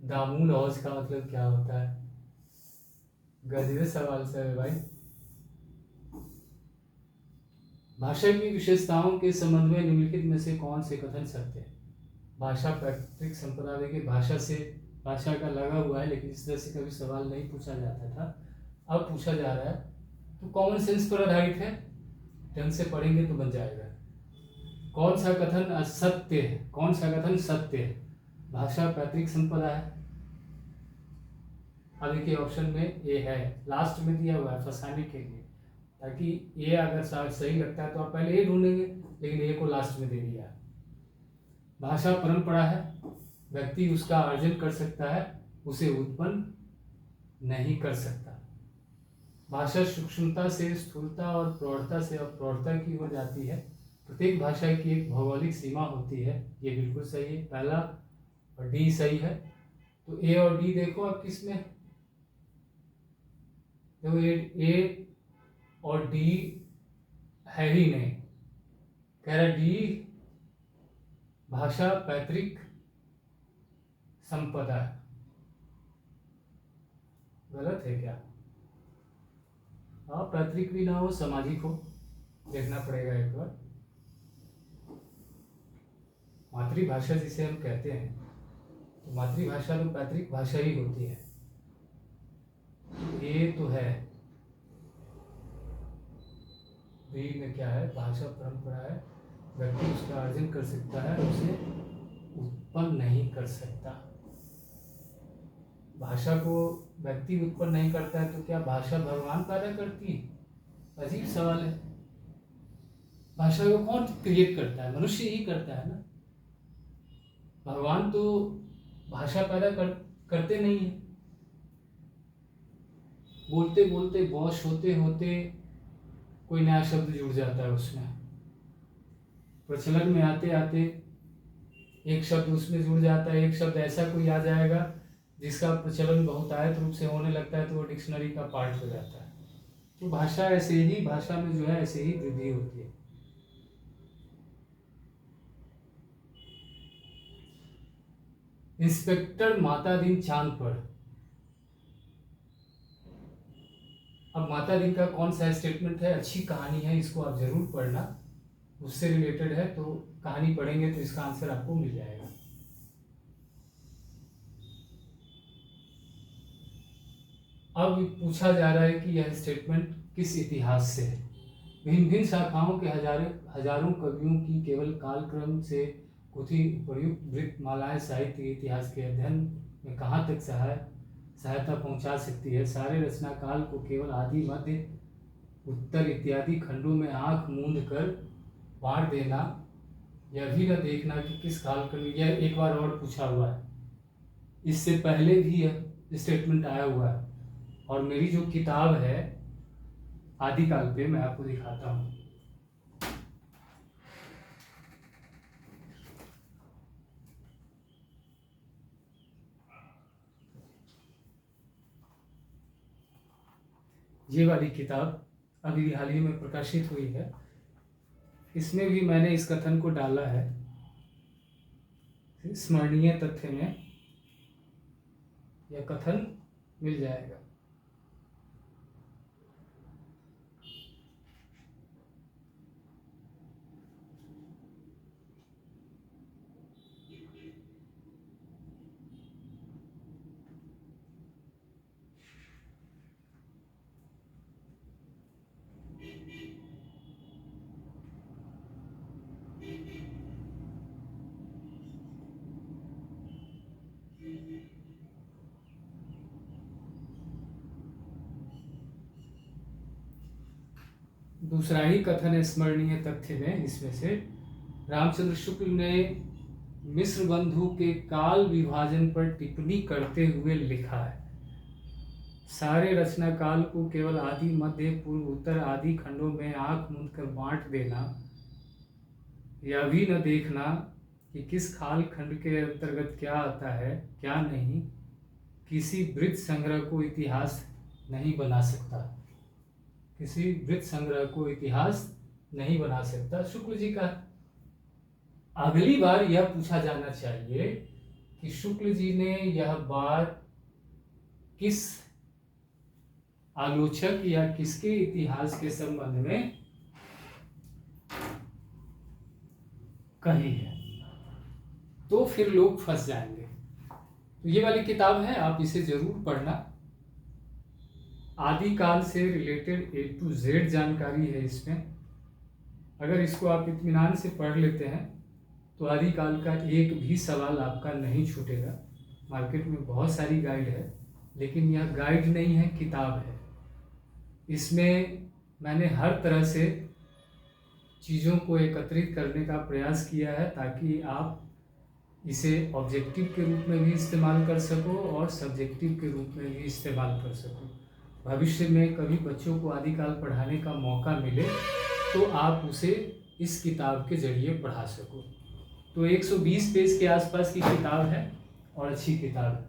दामूल हौज का मतलब क्या होता है। गजबे सवाल से है भाई। भाषा की विशेषताओं के संबंध में निम्नलिखित में से कौन से कथन सत्य है। भाषा पैतृक संपदा, देखिए भाषा से, भाषा का लगा हुआ है, लेकिन इस तरह से कभी सवाल नहीं पूछा जाता था, अब पूछा जा रहा है। तो कॉमन सेंस पर आधारित है, ढंग से पढ़ेंगे तो बन जाएगा। कौन सा कथन असत्य है, कौन सा कथन सत्य है। भाषा पैतृक संपदा है। अब देखिए ऑप्शन में ए है, लास्ट में दिया हुआ है फंसाने के लिए, ताकि ये अगर सही लगता है तो आप पहले ए ढूंढेंगे, लेकिन ए को लास्ट में दे दिया। भाषा परंपरा है, व्यक्ति उसका अर्जन कर सकता है, उसे उत्पन्न नहीं कर सकता। भाषा सूक्ष्मता से स्थूलता और प्रौढ़ता से अप्रौढ़ता की ओर जाती है। प्रत्येक भाषा की एक भौगोलिक सीमा होती है, ये बिल्कुल सही है, पहला, और डी सही है। तो ए और डी देखो आप किस में, देखो ए और डी है ही नहीं, कह रहा डी भाषा पैतृक संपदा है। गलत है क्या? हाँ, पैतृक भी ना हो, सामाजिक हो, देखना पड़ेगा एक बार। मातृभाषा जिसे हम कहते हैं, तो मातृभाषा तो पैतृक भाषा ही होती है। ये तो है, बी में क्या है, भाषा परंपरा है, व्यक्ति उसका अर्जन कर सकता है, उसे उत्पन्न नहीं कर सकता। भाषा को व्यक्ति उत्पन्न नहीं करता है, तो क्या भाषा भगवान पैदा करती है? अजीब सवाल है। भाषा को कौन क्रिएट करता है? मनुष्य ही करता है ना। भगवान तो भाषा पैदा करते नहीं है। बोलते बोलते, बॉश होते होते कोई नया शब्द जुड़ जाता है उसमें, प्रचलन में आते आते एक शब्द उसमें जुड़ जाता है, एक शब्द ऐसा कोई आ जाएगा जिसका प्रचलन बहुतायत रूप से होने लगता है, तो वो डिक्शनरी का पार्ट हो जाता है। तो भाषा ऐसे ही, भाषा में जो है ऐसे ही वृद्धि होती है। इंस्पेक्टर माता दिन चांद पर, अब माता दिन का कौन सा स्टेटमेंट है, अच्छी कहानी है, इसको आप जरूर पढ़ना, उससे रिलेटेड है, तो कहानी पढ़ेंगे तो इसका आंसर आपको मिल जाएगा। अब पूछा जा रहा है कि यह स्टेटमेंट किस इतिहास से है। भिन्न भिन्न शाखाओं के हजारों कवियों की केवल कालक्रम से कुछ उपयुक्त वृत्तमालाएं साहित्य के इतिहास के अध्ययन में कहाँ तक सहायता पहुंचा सकती है। सारे रचना काल को केवल आदि, मध्य, उत्तर इत्यादि खंडों में आंख मूंद कर बांट देना, यह भी न देखना कि किस काल का, यह एक बार और पूछा हुआ है, इससे पहले भी यह स्टेटमेंट आया हुआ है। और मेरी जो किताब है आदिकाल पे, मैं आपको दिखाता हूँ। ये वाली किताब अभी हाल ही में प्रकाशित हुई है, इसमें भी मैंने इस कथन को डाला है। स्मरणीय तथ्य में यह कथन मिल जाएगा। दूसरा ही कथन है स्मरणीय तथ्य में, इसमें से रामचंद्र शुक्ल ने मिस्र बंधु के काल विभाजन पर टिप्पणी करते हुए लिखा है, सारे रचना काल को केवल आदि, मध्य, पूर्व, उत्तर आदि खंडों में आंख मूंद कर बांट देना, यह भी न देखना कि किस खाल खंड के अंतर्गत क्या आता है क्या नहीं, किसी वृत्त संग्रह को इतिहास नहीं बना सकता, किसी वृत्त संग्रह को इतिहास नहीं बना सकता। शुक्ल जी का अगली बार यह पूछा जाना चाहिए कि शुक्ल जी ने यह बात किस आलोचक या किसके इतिहास के संबंध में कही है, तो फिर लोग फंस जाएंगे। तो ये वाली किताब है, आप इसे जरूर पढ़ना। आदिकाल से रिलेटेड A to Z जानकारी है इसमें। अगर इसको आप इत्मीनान से पढ़ लेते हैं तो आदिकाल का एक भी सवाल आपका नहीं छूटेगा। मार्केट में बहुत सारी गाइड है, लेकिन यह गाइड नहीं है, किताब है। इसमें मैंने हर तरह से चीज़ों को एकत्रित करने का प्रयास किया है ताकि आप इसे ऑब्जेक्टिव के रूप में भी इस्तेमाल कर सको और सब्जेक्टिव के रूप में भी इस्तेमाल कर सको। भविष्य में कभी बच्चों को आदिकाल पढ़ाने का मौका मिले तो आप उसे इस किताब के जरिए पढ़ा सको। तो 120 पेज के आसपास की किताब है और अच्छी किताब है।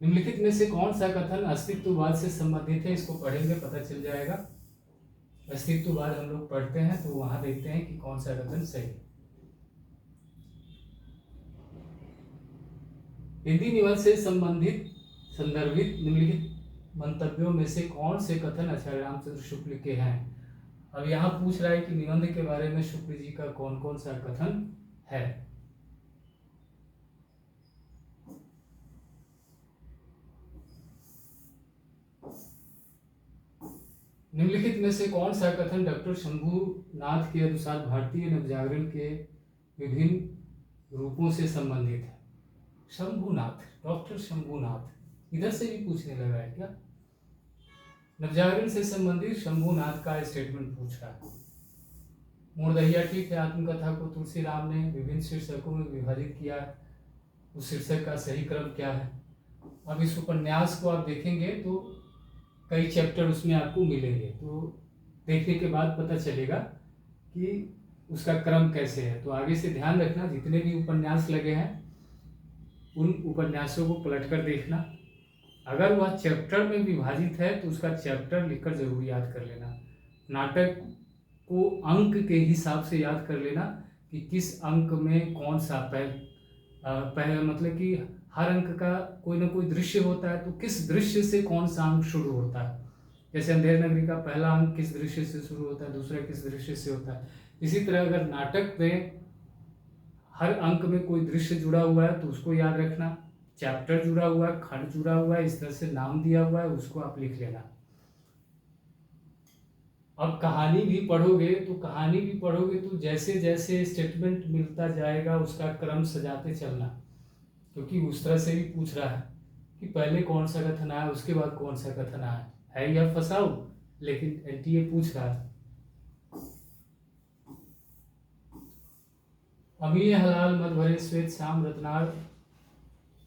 निम्नलिखित में से कौन सा कथन अस्तित्ववाद से संबंधित है? इसको पढ़ेंगे पता चल जाएगा। अस्तित्ववाद हम लोग पढ़ते हैं तो वहां देखते हैं कि कौन सा कथन सही है। हिंदी निबंध से संबंधित संदर्भित निम्नलिखित मंतव्यों में से कौन से कथन आचार्य रामचंद्र शुक्ल के हैं? अब यहाँ पूछ रहा है कि निबंध के बारे में शुक्ल जी का कौन कौन सा कथन है। निम्नलिखित में से कौन सा कथन डॉक्टर शंभुनाथ के अनुसार भारतीय नवजागरण के विभिन्न रूपों से संबंधित है? शंभुनाथ, डॉक्टर शंभुनाथ इधर से भी पूछने लगा है क्या? नवजागरण से संबंधित शंभुनाथ का स्टेटमेंट पूछ रहा है। मूर्धैया ठीक है, आत्मकथा को तुलसीराम ने विभिन्न शीर्षकों में विभाजित किया है, उस शीर्षक का सही क्रम क्या है? अब इस उपन्यास को आप देखेंगे तो कई चैप्टर उसमें आपको मिलेंगे, तो देखने के बाद पता चलेगा कि उसका क्रम कैसे है। तो आगे से ध्यान रखना, जितने भी उपन्यास लगे हैं उन उपन्यासों को पलट कर देखना। अगर वह चैप्टर में विभाजित है तो उसका चैप्टर लिखकर जरूर याद कर लेना। नाटक को अंक के हिसाब से याद कर लेना कि किस अंक में कौन सा पहले मतलब कि हर अंक का कोई ना कोई दृश्य होता है, तो किस दृश्य से कौन सा अंक शुरू होता है। जैसे अंधेर नगरी का पहला अंक किस दृश्य से शुरू होता है, दूसरा किस दृश्य से होता है। इसी तरह अगर नाटक में हर अंक में कोई दृश्य जुड़ा हुआ है तो उसको याद रखना, चैप्टर जुड़ा हुआ है, खंड जुड़ा हुआ है, इस तरह से नाम दिया हुआ है, उसको आप लिख लेना। अब कहानी भी पढ़ोगे तो जैसे जैसे स्टेटमेंट मिलता जाएगा उसका क्रम सजाते चलना, क्योंकि उस तरह से भी पूछ रहा है कि पहले कौन सा कथन आया उसके बाद कौन सा कथन आया है। यह फंसाओ, लेकिन एनटीए पूछ रहा है। अमीय हलाल मद भरे श्वेत श्याम रत्नार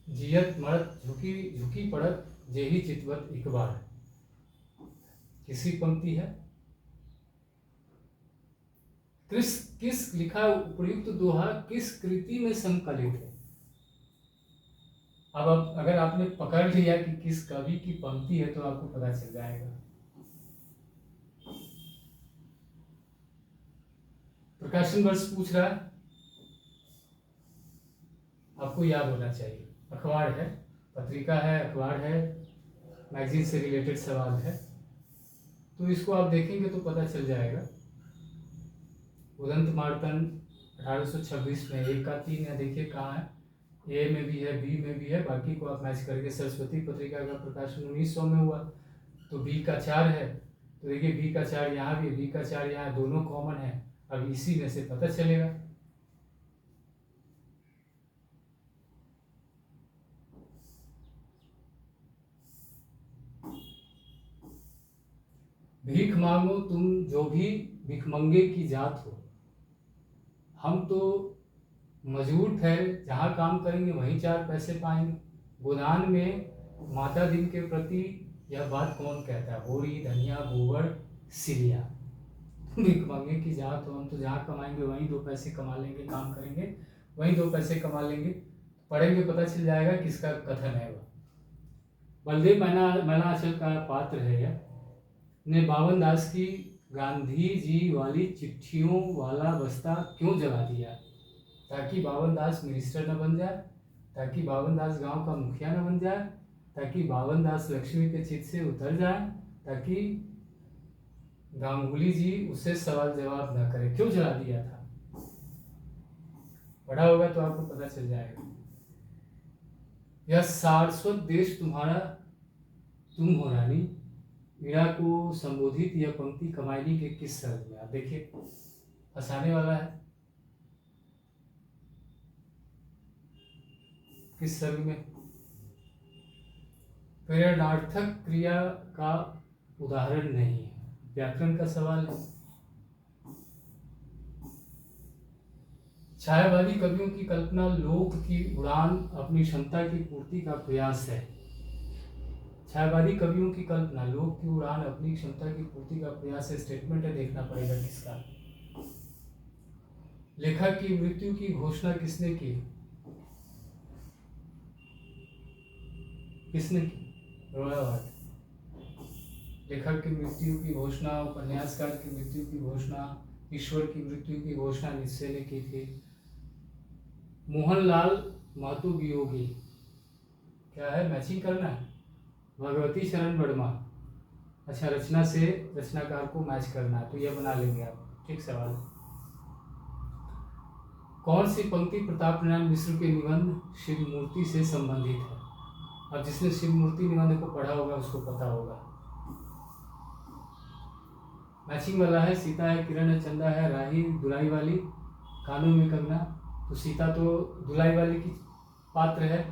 जियत मरत झुकी पड़त जेही चितवत एक बार। किसी पंक्ति है? किस लिखा उपयुक्त दोहा किस कृति में संकलित है? अब अगर आपने पकड़ लिया कि किस कवि की पंक्ति है तो आपको पता चल जाएगा। प्रकाशन वर्ष पूछ रहा है, आपको याद होना चाहिए। अखबार है, पत्रिका है, अखबार है, मैगजीन से रिलेटेड सवाल है, तो इसको आप देखेंगे तो पता चल जाएगा। उदंत मार्तन 1826 में 1 का 3 है, देखिए कहाँ है, ए में भी है, बी में भी है, बाकी को आप मैच करके। सरस्वती पत्रिका का प्रकाशन 1900 में हुआ, तो बी का 4 है, तो देखिए बी का 4 यहाँ भी, बी का 4 यहाँ, दोनों कॉमन है। अब इसी में से पता चलेगा। भीख मांगो तुम जो भी भिखमंगे की जात हो, हम तो मजदूर ठहरे, जहाँ काम करेंगे वहीं 4 पैसे पाएंगे। गोदान में माता दिन के प्रति यह बात कौन कहता है, होरी धनिया गोबर सिलिया। भीख मांगे कि जहाँ तो हम तो जहाँ कमाएंगे वहीं 2 पैसे कमा लेंगे, काम करेंगे वहीं 2 पैसे कमा लेंगे। पढ़ेंगे पता चल जाएगा किसका कथन है वह। बलदेव मैनाचल का पात्र है यह, ने बावन दास की गांधी जी वाली चिट्ठियों वाला बस्ता क्यों जला दिया, ताकि बावन दास मिनिस्टर न बन जाए, ताकि बावन दास गांव का मुखिया न बन जाए, ताकि बावन दास लक्ष्मी के चित से उतर जाए, ताकि गांगुली जी उससे सवाल जवाब न करे। क्यों जला दिया था, पढ़ा होगा तो आपको पता चल जाएगा। यह सारस्वत देश तुम्हारा तुम हो रानी, मीरा को संबोधित यह पंक्ति कमायनी के किस सर्ग में। आप देखिए हंसाने वाला है, किस सर्ग में। प्रेरणार्थक क्रिया का उदाहरण नहीं है, व्याकरण का सवाल है। छायावादी कवियों की कल्पना लोक की उड़ान अपनी क्षमता की पूर्ति का प्रयास है। छायावादी कवियों की कल्पना लोक की उड़ान अपनी क्षमता की पूर्ति का प्रयास है, स्टेटमेंट है, देखना पड़ेगा किसका। लेखक की मृत्यु की घोषणा किसने की, किसने की, रोयावाट। लेखक की मृत्यु की घोषणा, उपन्यासकार की मृत्यु की घोषणा, ईश्वर की मृत्यु की घोषणा निश्चय ने की थी। मोहनलाल महतो वियोगी, क्या है, मैचिंग करना है। भगवती शरण वर्मा, अच्छा रचना से रचनाकार को मैच करना है तो यह बना लेंगे आप, ठीक सवाल। कौन सी पंक्ति प्रताप नारायण मिश्र के निबंध शिव मूर्ति से संबंधित है। अब जिसने शिव मूर्ति निबंध को पढ़ा होगा उसको पता होगा। मैचिंग वाला है, सीता है, किरण है, चंदा है, राही दुलाई वाली, कानों में कंगना। तो सीता तो दुलाई वाली की पात्र है,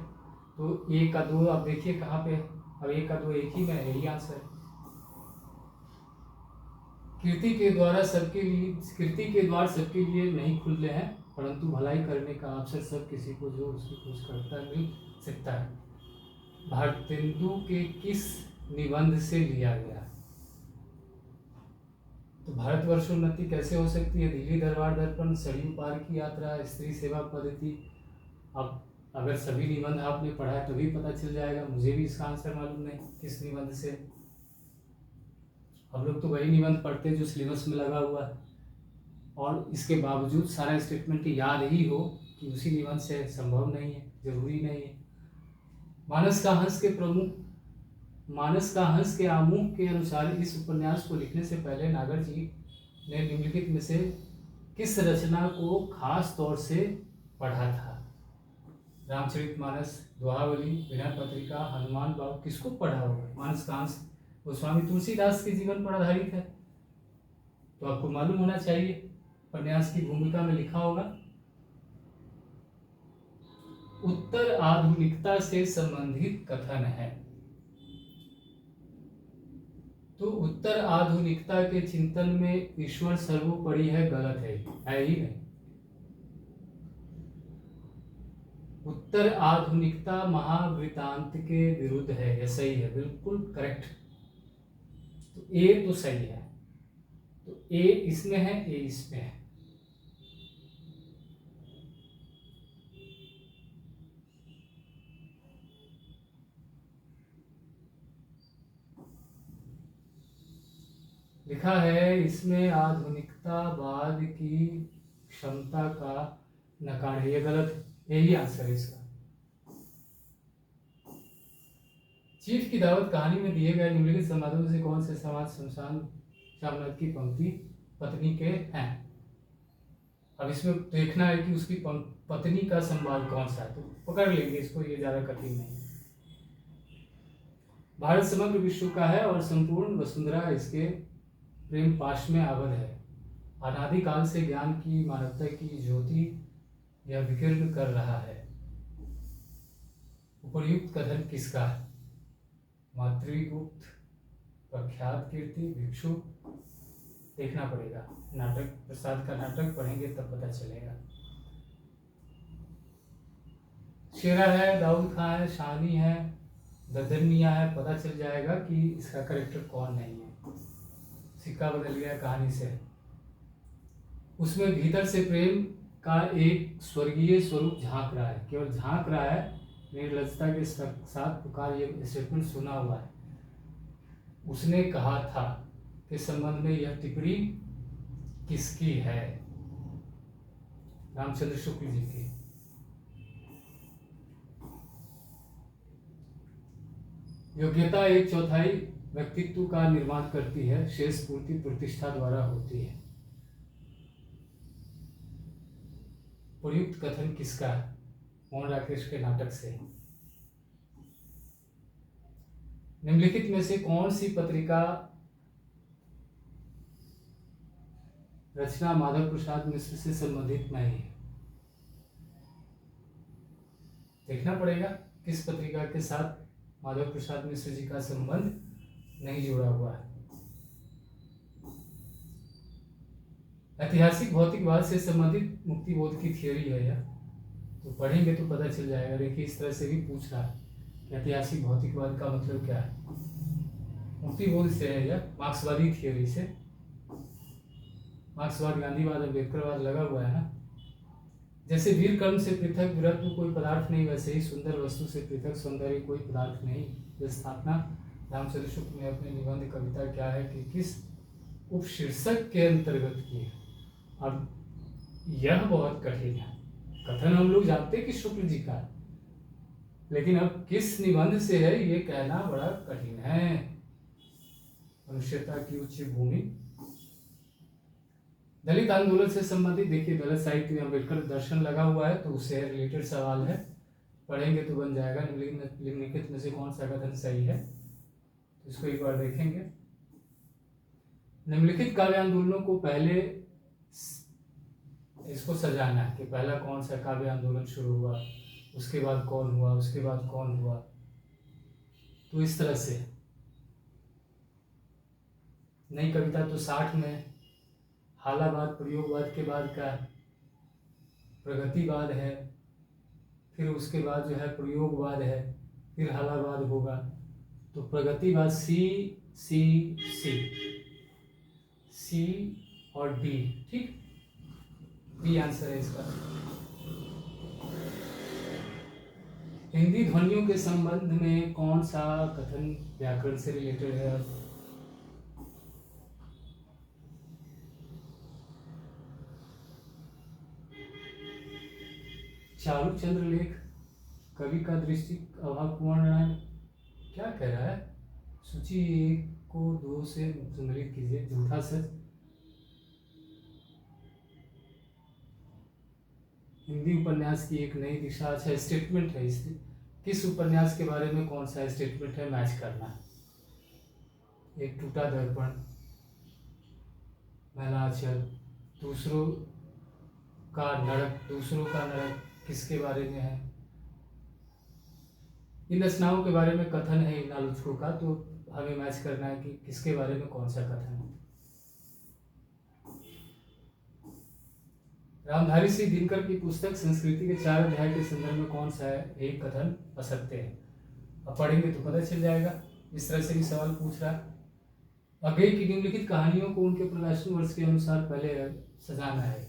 तो 1 का 2 आप देखिए कहाँ पे है। अब 1 का 2 एक ही में, यही आंसर है। कीर्ति के द्वार सबके लिए नहीं खुले हैं, परंतु भलाई करने का अवसर सब किसी को जो उसकी खोज करता मिल सकता है। भारतेंदु के किस निबंध से लिया गया। तो भारतवर्षोन्नति कैसे हो सकती है, दिल्ली दरबार दर्पण, सरयू पार की यात्रा, स्त्री सेवा पद्धति। अब अगर सभी निबंध आपने पढ़ा है तभी पता चल जाएगा, मुझे भी इसका आंसर मालूम नहीं किस निबंध से। हम लोग तो वही निबंध पढ़ते हैं जो सिलेबस में लगा हुआ है, और इसके बावजूद सारा स्टेटमेंट याद ही हो कि उसी निबंध से संभव नहीं है, जरूरी नहीं है। मानस का हंस के आमुख के अनुसार इस उपन्यास को लिखने से पहले नागर जी ने निम्नलिखित में से किस रचना को खास तौर से पढ़ा था। रामचरितमानस, दोहावली, विनय पत्रिका, हनुमान बाबू, किसको पढ़ा होगा। मानस का हंस गोस्वामी तुलसीदास के जीवन पर आधारित है, तो आपको मालूम होना चाहिए, उपन्यास की भूमिका में लिखा होगा। उत्तर आधुनिकता से संबंधित कथन है, तो उत्तर आधुनिकता के चिंतन में ईश्वर सर्वोपरि है, गलत है ही नहीं। उत्तर आधुनिकता महावृतांत के विरुद्ध है, यह सही है, बिल्कुल करेक्ट। तो ए तो सही है, तो ए इसमें है, ए इसमें है। लिखा है इसमें आधुनिकतावाद की क्षमता का नकार है, यह गलत है, यही आंसर है इसका। चीफ की दावत कहानी में दिए गए निम्नलिखित संवादों से कौन से समाज शमशान शामनाथ की पंक्ति पत्नी के हैं। अब इसमें देखना है कि उसकी पत्नी का संवाद कौन सा है, तो पकड़ लेंगे इसको, ये ज्यादा कठिन नहीं। भारत समग्र विश्व का है और संपूर्ण वसुंधरा इसके प्रेम पाश में आबद्ध है। अनादिकाल से ज्ञान की, मानवता की ज्योति यह विकीर्ण कर रहा है। उपर्युक्त कथन किसका है। मातृगुप्त, प्रख्यात कीर्ति, भिक्षु, देखना पड़ेगा, नाटक प्रसाद का नाटक पढ़ेंगे तब पता चलेगा। शेरा है, दाऊद खां है, शानी है, ददनिया है, पता चल जाएगा कि इसका करेक्टर कौन नहीं है। सिक्का बदल गया कहानी से। उसमें भीतर से प्रेम का एक स्वर्गीय स्वरूप झांक रहा है, केवल झांक रहा है, निर्लजता के साथ पुकार, ये स्टेटमेंट सुना हुआ है। उसने कहा था कि संबंध में यह टिप्पणी किसकी है? रामचंद्र शुक्ल जी की। योग्यता 1/4 व्यक्तित्व का निर्माण करती है, शेष पूर्ति प्रतिष्ठा द्वारा होती है। प्रयुक्त कथन किसका है? मोहन राकेश के नाटक से। निम्नलिखित में से कौन सी पत्रिका रचना माधव प्रसाद मिश्र से संबंधित नहीं है? देखना पड़ेगा किस पत्रिका के साथ माधव प्रसाद मिश्र जी का संबंध नहीं जुड़ा हुआ है। ऐतिहासिक भौतिकवाद से संबंधित मुक्तिबोध की थियोरी है यह, तो पढ़ेंगे तो पता चल जाएगा। देखिए इस तरह से भी पूछ रहा है कि ऐतिहासिक भौतिकवाद का मतलब क्या है। मुक्तिबोध से है यह, मार्क्सवादी थियोरी से। मार्क्सवाद, गांधीवाद, अम्बेडकरवाद लगा हुआ है ना। जैसे वीर कर्म से पृथक वीरत्व कोई पदार्थ नहीं, वैसे ही सुंदर वस्तु से पृथक सौंदर्य कोई पदार्थ नहीं। यह स्थापना रामचंद्र शुक्ल ने अपने निबंध कविता क्या है कि किस उपशीर्षक के अंतर्गत की है। अब यह बहुत कठिन है। कथन हम लोग जानते हैं कि शुक्ल जी का है, लेकिन अब किस निबंध से है ये कहना बड़ा कठिन है। मनुष्यता की उच्च भूमि, दलित आंदोलन से संबंधित। देखिए दलित साहित्य में अम्बेडकर दर्शन लगा हुआ है, तो उससे रिलेटेड सवाल है, पढ़ेंगे तो बन जाएगा। निम्नलिखित में से कौन सा कथन सही है, तो इसको एक बार देखेंगे। निम्नलिखित काव्य आंदोलनों को पहले इसको सजाना है कि पहला कौन सा काव्य आंदोलन शुरू हुआ, उसके बाद कौन हुआ, उसके बाद कौन हुआ, तो इस तरह से। नई कविता तो 60 में, हालावाद प्रयोगवाद के बाद का प्रगतिवाद है, फिर उसके बाद जो है प्रयोगवाद है, फिर हालावाद होगा। तो प्रगतिवाद सी और डी, ठीक, बी आंसर है इसका। हिंदी ध्वनियों के संबंध में कौन सा कथन व्याकरण से रिलेटेड है? चारू चंद्र लेख, कवि का दृष्टि अभावपूर्ण है, क्या कह रहा है? सूची 1 को 2 से सम्मिलित कीजिए। झूठा सच। हिंदी उपन्यास की एक नई दिशा। अच्छा, स्टेटमेंट है इससे। किस उपन्यास के बारे में कौन सा स्टेटमेंट है, मैच करना है। एक टूटा दर्पण, मैलाचल, दूसरों का नरक किसके बारे में है? इन रचनाओं के बारे में कथन है इन आलोचकों का, तो हमें मैच करना है कि किसके बारे में कौन सा कथन है। रामधारी सिंह दिनकर की पुस्तक संस्कृति के 4 अध्याय के संदर्भ में कौन सा है एक कथन असत्य है? अब पढ़ेंगे तो पता चल जाएगा। इस तरह से भी सवाल पूछ रहा है। अगेय की निम्नलिखित कहानियों को उनके प्रकाशन वर्ष के अनुसार पहले सजाना है।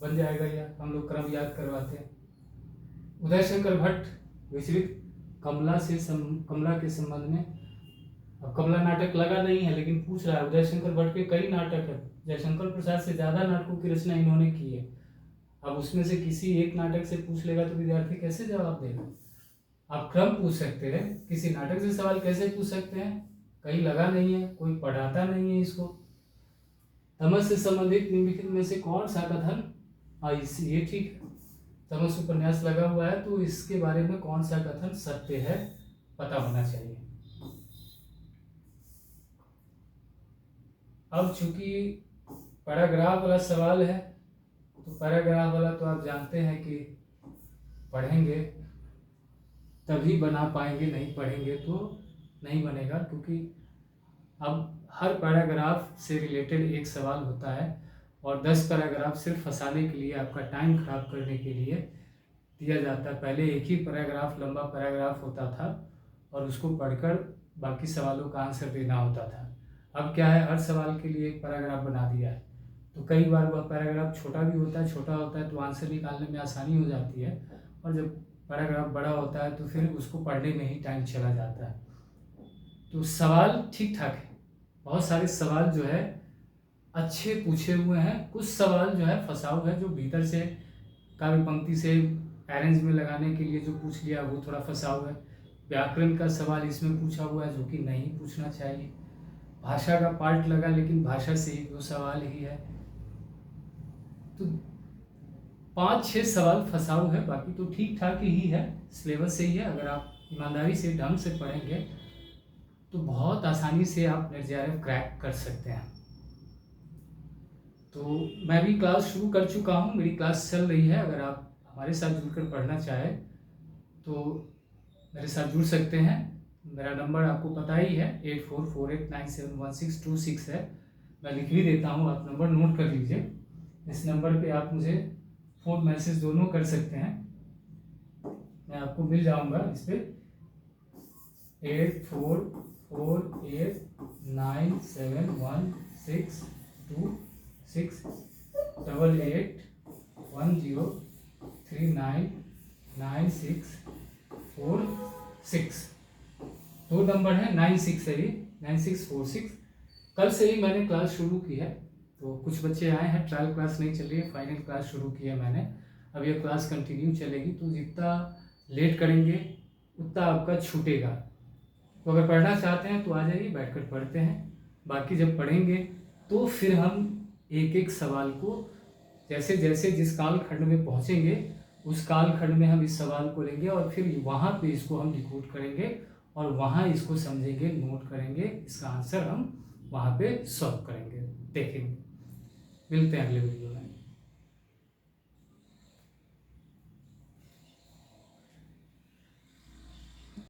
बन जाएगा, या हम लोग क्रम याद करवाते हैं। उदय शंकर भट्ट विचलित कमला के संबंध में। अब कमला नाटक लगा नहीं है, लेकिन पूछ रहा है। उदय शंकर भट्ट के कई नाटक है, जयशंकर प्रसाद से ज्यादा नाटकों की रचना इन्होंने की है। अब उसमें से किसी एक नाटक से पूछ लेगा तो विद्यार्थी कैसे जवाब देगा? आप क्रम पूछ सकते हैं, किसी नाटक से सवाल कैसे पूछ सकते हैं? कहीं लगा नहीं है, कोई पढ़ाता नहीं है इसको। तमस से संबंधित निम्नलिखित में से कौन सा कथन, ये ठीक है, तमस उपन्यास लगा हुआ है, तो इसके बारे में कौन सा कथन सत्य है पता होना चाहिए। अब चूंकि पैराग्राफ वाला सवाल है, तो पैराग्राफ वाला तो आप जानते हैं कि पढ़ेंगे तभी बना पाएंगे, नहीं पढ़ेंगे तो नहीं बनेगा, क्योंकि अब हर पैराग्राफ से रिलेटेड एक सवाल होता है और 10 पैराग्राफ सिर्फ फंसाने के लिए, आपका टाइम खराब करने के लिए दिया जाता है। पहले एक ही पैराग्राफ, लंबा पैराग्राफ होता था और उसको पढ़कर बाकी सवालों का आंसर देना होता था। अब क्या है, हर सवाल के लिए एक पैराग्राफ बना दिया है, तो कई बार वह पैराग्राफ छोटा भी होता है तो आंसर निकालने में आसानी हो जाती है, और जब पैराग्राफ बड़ा होता है तो फिर उसको पढ़ने में ही टाइम चला जाता है। तो सवाल ठीक ठाक है, बहुत सारे सवाल जो है अच्छे पूछे हुए हैं, कुछ सवाल जो है फंसाऊ है, जो भीतर से काव्य पंक्ति से अरेंज में लगाने के लिए जो पूछ लिया वो थोड़ा फंसाऊ है। व्याकरण का सवाल इसमें पूछा हुआ है जो कि नहीं पूछना चाहिए। भाषा का पार्ट लगा लेकिन भाषा से ही वो सवाल ही है। तो 5-6 सवाल फंसाऊ है, बाकी तो ठीक ठाक ही है, सिलेबस से ही है। अगर आप ईमानदारी से ढंग से पढ़ेंगे तो बहुत आसानी से आप नेट जेआरएफ क्रैक कर सकते हैं। तो मैं भी क्लास शुरू कर चुका हूँ, मेरी क्लास चल रही है। अगर आप हमारे साथ जुड़कर पढ़ना चाहें तो मेरे साथ जुड़ सकते हैं। मेरा नंबर आपको पता ही है, 8448971626 है। मैं लिख भी देता हूँ, आप नंबर नोट कर लीजिए। इस नंबर पे आप मुझे फ़ोन मैसेज दोनों कर सकते हैं, मैं आपको मिल जाऊँगा इस पर। 8448962626 दो नंबर है, 96 है ये, 9646। कल से ही मैंने क्लास शुरू की है, तो कुछ बच्चे आए हैं, ट्रायल क्लास नहीं चल रही है, फाइनल क्लास शुरू की है मैंने। अब ये क्लास कंटिन्यू चलेगी, तो जितना लेट करेंगे उतना आपका छूटेगा। तो अगर पढ़ना चाहते हैं तो आ जाइए, बैठकर पढ़ते हैं। बाकी जब पढ़ेंगे तो फिर हम एक एक सवाल को जैसे जैसे जिस काल खंड में पहुँचेंगे उस काल खंड में हम इस सवाल को लेंगे और फिर वहाँ पे इसको हम डिकोड करेंगे और वहाँ इसको समझेंगे, नोट करेंगे, इसका आंसर हम वहाँ पे सॉल्व करेंगे, देखेंगे। मिलते हैं अगले वीडियो में।